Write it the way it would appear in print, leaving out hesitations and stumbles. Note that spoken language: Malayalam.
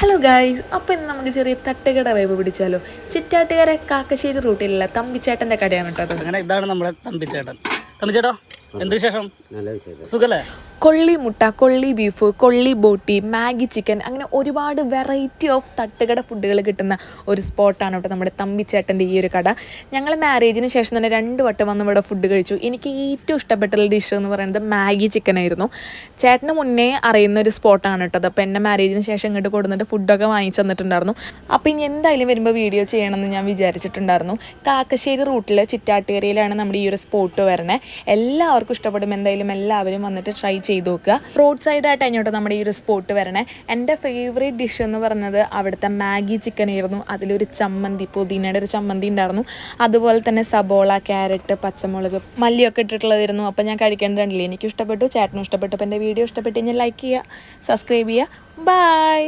ഹലോ ഗായ്സ്, അപ്പോൾ ഇന്ന് നമുക്ക് ചെറിയ തട്ടുകട വൈബ് പിടിച്ചാലോ. ചിറ്റാട്ടുകര കാക്കശ്ശേരി റൂട്ടിലുള്ള തമ്പിച്ചേട്ടൻ്റെ കടയാണ് കേട്ടോ. അങ്ങനെ ഇതാണ് നമ്മുടെ തമ്പിച്ചേട്ടൻ. തമ്പിച്ചേട്ടോ, എന്ത് വിശേഷം? നല്ല വിശേഷം. സുഖല്ലേ? കൊള്ളി മുട്ട, കൊള്ളി ബീഫ്, കൊള്ളി ബോട്ടി, മാഗി ചിക്കൻ, അങ്ങനെ ഒരുപാട് വെറൈറ്റി ഓഫ് തട്ടുകട ഫുഡുകൾ കിട്ടുന്ന ഒരു സ്പോട്ടാണ് കേട്ടോ നമ്മുടെ തമ്പിച്ചേട്ടൻ്റെ ഈ ഒരു കട. ഞങ്ങൾ മാരേജിന് ശേഷം തന്നെ 2 വട്ടം വന്ന് ഇവിടെ ഫുഡ് കഴിച്ചു. എനിക്ക് ഏറ്റവും ഇഷ്ടപ്പെട്ടുള്ള ഡിഷ് എന്ന് പറയുന്നത് മാഗി ചിക്കൻ ആയിരുന്നു. ചേട്ടന് മുന്നേ അറിയുന്ന ഒരു സ്പോട്ടാണ് കേട്ടോ. അപ്പോൾ എന്നെ മാരേജിന് ശേഷം ഇങ്ങോട്ട് കൊടുത്തിട്ട് ഫുഡൊക്കെ വാങ്ങിച്ചു തന്നിട്ടുണ്ടായിരുന്നു. അപ്പോൾ ഇനി എന്തായാലും വരുമ്പോൾ വീഡിയോ ചെയ്യണമെന്ന് ഞാൻ വിചാരിച്ചിട്ടുണ്ടായിരുന്നു. കാക്കശ്ശേരി റൂട്ടിൽ ചിറ്റാട്ടുകരയിലാണ് നമ്മുടെ ഈ ഒരു സ്പോട്ട് വരണേ. എല്ലാവർക്കും ഇഷ്ടപ്പെടും. എന്തായാലും എല്ലാവരും വന്നിട്ട് ട്രൈ ചെയ്ത് നോക്കുക. റോഡ് സൈഡായിട്ട് കഴിഞ്ഞോട്ട് നമ്മുടെ ഈ ഒരു സ്പോട്ട് വരണേ. എൻ്റെ ഫേവറേറ്റ് ഡിഷ് എന്ന് പറഞ്ഞത് അവിടുത്തെ മാഗി ചിക്കൻ ആയിരുന്നു. അതിലൊരു ചമ്മന്തി, പുതിനയുടെ ഒരു ചമ്മന്തി ഉണ്ടായിരുന്നു. അതുപോലെ തന്നെ സബോള, ക്യാരറ്റ്, പച്ചമുളക്, മല്ലിയൊക്കെ ഇട്ടിട്ടുള്ളതായിരുന്നു. അപ്പോൾ ഞാൻ കഴിക്കേണ്ടതില്ലേ, എനിക്കും ഇഷ്ടപ്പെട്ടു, ചേട്ടനും ഇഷ്ടപ്പെട്ടു. അപ്പോൾ എൻ്റെ വീഡിയോ ഇഷ്ടപ്പെട്ട് കഴിഞ്ഞാൽ ലൈക്ക് ചെയ്യുക, സബ്സ്ക്രൈബ് ചെയ്യുക. ബൈ.